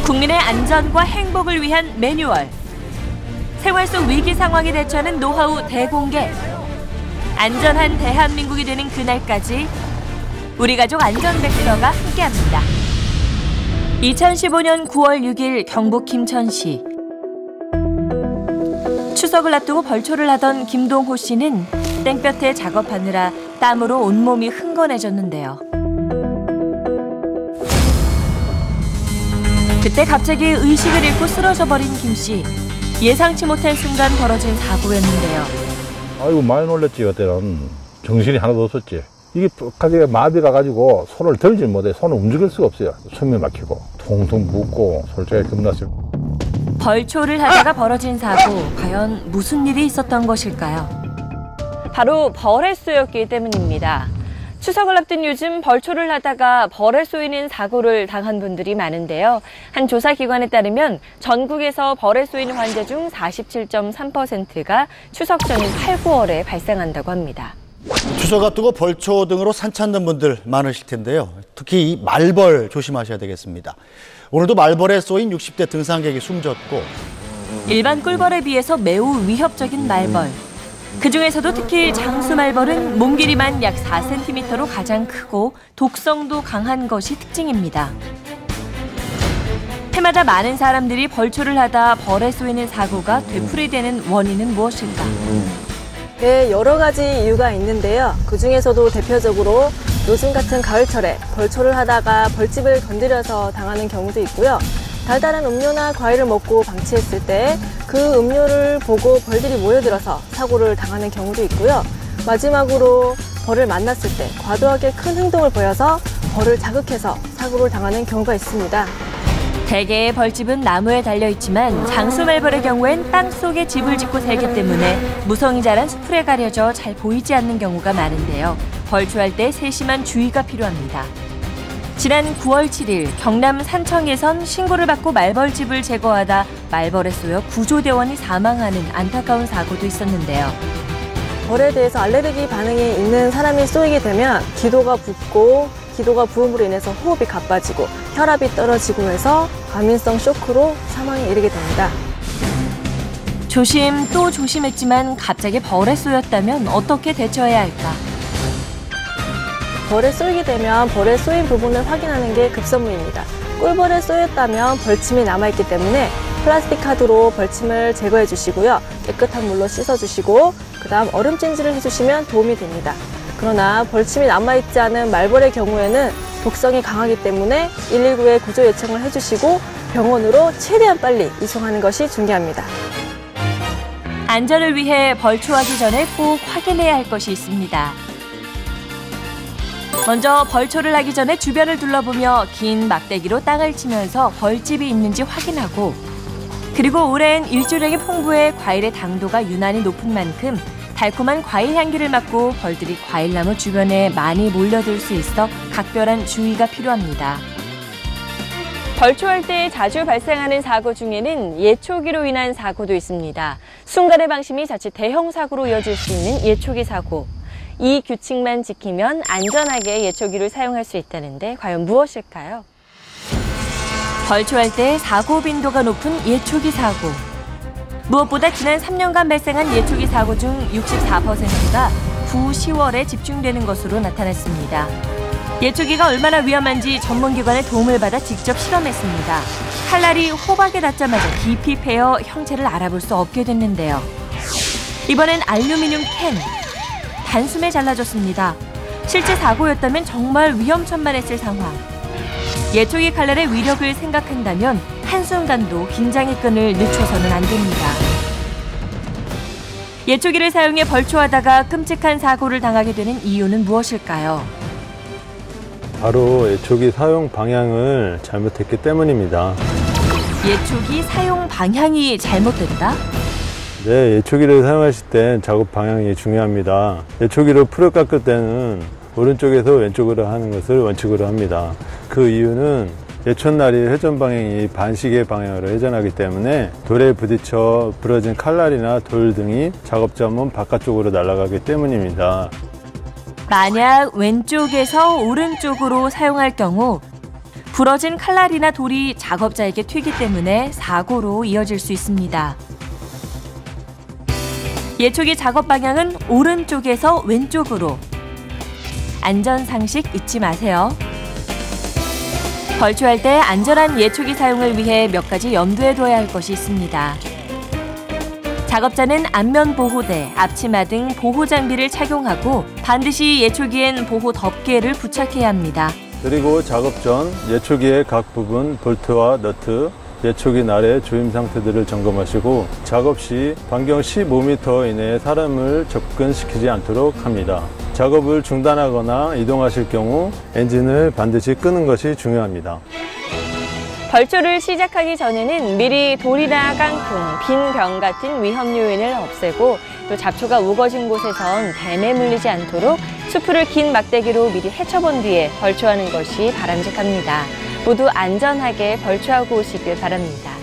국민의 안전과 행복을 위한 매뉴얼. 생활 속 위기 상황에 대처하는 노하우 대공개. 안전한 대한민국이 되는 그날까지 우리 가족 안전백서가 함께합니다. 2015년 9월 6일 경북 김천시. 추석을 앞두고 벌초를 하던 김동호 씨는 땡볕에 작업하느라 땀으로 온몸이 흥건해졌는데요. 그때 갑자기 의식을 잃고 쓰러져 버린 김 씨. 예상치 못한 순간 벌어진 사고였는데요. 아이고 많이 놀랬지. 그때는 정신이 하나도 없었지. 이게 가게 마비가 가지고 손을 들지 못해. 손을 움직일 수가 없어요. 숨이 막히고 통통 붓고 솔직히 겁났어요. 벌초를 하다가 벌어진 사고, 과연 무슨 일이 있었던 것일까요? 바로 벌에 쏘였기 때문입니다. 추석을 앞둔 요즘 벌초를 하다가 벌에 쏘이는 사고를 당한 분들이 많은데요. 한 조사기관에 따르면 전국에서 벌에 쏘이는 환자 중 47.3%가 추석 전인 8, 9월에 발생한다고 합니다. 추석 앞두고 벌초 등으로 산 찾는 분들 많으실 텐데요. 특히 이 말벌 조심하셔야 되겠습니다. 오늘도 말벌에 쏘인 60대 등산객이 숨졌고, 일반 꿀벌에 비해서 매우 위협적인 말벌. 그중에서도 특히 장수말벌은 몸 길이만 약 4cm로 가장 크고 독성도 강한 것이 특징입니다. 해마다 많은 사람들이 벌초를 하다 벌에 쏘이는 사고가 되풀이되는 원인은 무엇일까? 네, 여러 가지 이유가 있는데요. 그중에서도 대표적으로 요즘 같은 가을철에 벌초를 하다가 벌집을 건드려서 당하는 경우도 있고요. 달달한 음료나 과일을 먹고 방치했을 때 그 음료를 보고 벌들이 모여들어서 사고를 당하는 경우도 있고요. 마지막으로 벌을 만났을 때 과도하게 큰 행동을 보여서 벌을 자극해서 사고를 당하는 경우가 있습니다. 대개의 벌집은 나무에 달려있지만 장수말벌의 경우엔 땅속에 집을 짓고 살기 때문에 무성이 자란 수풀에 가려져 잘 보이지 않는 경우가 많은데요. 벌초할 때 세심한 주의가 필요합니다. 지난 9월 7일 경남 산청에선 신고를 받고 말벌집을 제거하다 말벌에 쏘여 구조대원이 사망하는 안타까운 사고도 있었는데요. 벌에 대해서 알레르기 반응이 있는 사람이 쏘이게 되면 기도가 붓고 기도가 부음으로 인해서 호흡이 가빠지고 혈압이 떨어지고 해서 과민성 쇼크로 사망에 이르게 됩니다. 조심 또 조심했지만 갑자기 벌에 쏘였다면 어떻게 대처해야 할까? 벌에 쏘이게 되면 벌에 쏘인 부분을 확인하는 게 급선무입니다. 꿀벌에 쏘였다면 벌침이 남아있기 때문에 플라스틱 카드로 벌침을 제거해 주시고요. 깨끗한 물로 씻어주시고 그다음 얼음찜질을 해주시면 도움이 됩니다. 그러나 벌침이 남아있지 않은 말벌의 경우에는 독성이 강하기 때문에 119에 구조 요청을 해주시고 병원으로 최대한 빨리 이송하는 것이 중요합니다. 안전을 위해 벌초하기 전에 꼭 확인해야 할 것이 있습니다. 먼저 벌초를 하기 전에 주변을 둘러보며 긴 막대기로 땅을 치면서 벌집이 있는지 확인하고, 그리고 오랜 일조량이 풍부해 과일의 당도가 유난히 높은 만큼 달콤한 과일 향기를 맡고 벌들이 과일나무 주변에 많이 몰려들 수 있어 각별한 주의가 필요합니다. 벌초할 때 자주 발생하는 사고 중에는 예초기로 인한 사고도 있습니다. 순간의 방심이 자칫 대형 사고로 이어질 수 있는 예초기 사고. 이 규칙만 지키면 안전하게 예초기를 사용할 수 있다는데 과연 무엇일까요? 벌초할 때 사고 빈도가 높은 예초기 사고. 무엇보다 지난 3년간 발생한 예초기 사고 중 64%가 9, 10월에 집중되는 것으로 나타났습니다. 예초기가 얼마나 위험한지 전문기관의 도움을 받아 직접 실험했습니다. 칼날이 호박에 닿자마자 깊이 패여 형체를 알아볼 수 없게 됐는데요. 이번엔 알루미늄 캔. 단숨에 잘라졌습니다. 실제 사고였다면 정말 위험천만했을 상황. 예초기 칼날의 위력을 생각한다면 한순간도 긴장의 끈을 늦춰서는 안 됩니다. 예초기를 사용해 벌초하다가 끔찍한 사고를 당하게 되는 이유는 무엇일까요? 바로 예초기 사용 방향을 잘못했기 때문입니다. 예초기 사용 방향이 잘못됐다? 네, 예초기를 사용하실 땐 작업 방향이 중요합니다. 예초기로 풀을 깎을 때는 오른쪽에서 왼쪽으로 하는 것을 원칙으로 합니다. 그 이유는 예촌날이 회전 방향이 반시계 방향으로 회전하기 때문에 돌에 부딪혀 부러진 칼날이나 돌 등이 작업점은 바깥쪽으로 날아가기 때문입니다. 만약 왼쪽에서 오른쪽으로 사용할 경우 부러진 칼날이나 돌이 작업자에게 튀기 때문에 사고로 이어질 수 있습니다. 예초기 작업 방향은 오른쪽에서 왼쪽으로. 안전상식 잊지 마세요. 벌초할 때 안전한 예초기 사용을 위해 몇 가지 염두에 둬야 할 것이 있습니다. 작업자는 안면 보호대, 앞치마 등 보호 장비를 착용하고 반드시 예초기엔 보호 덮개를 부착해야 합니다. 그리고 작업 전 예초기의 각 부분 볼트와 너트, 예초기 날의 조임 상태들을 점검하시고 작업 시 반경 15m 이내에 사람을 접근시키지 않도록 합니다. 작업을 중단하거나 이동하실 경우 엔진을 반드시 끄는 것이 중요합니다. 벌초를 시작하기 전에는 미리 돌이나 깡통, 빈 병 같은 위험 요인을 없애고 또 잡초가 우거진 곳에선 뱀에 물리지 않도록 수풀을 긴 막대기로 미리 헤쳐본 뒤에 벌초하는 것이 바람직합니다. 모두 안전하게 벌초하고 오시길 바랍니다.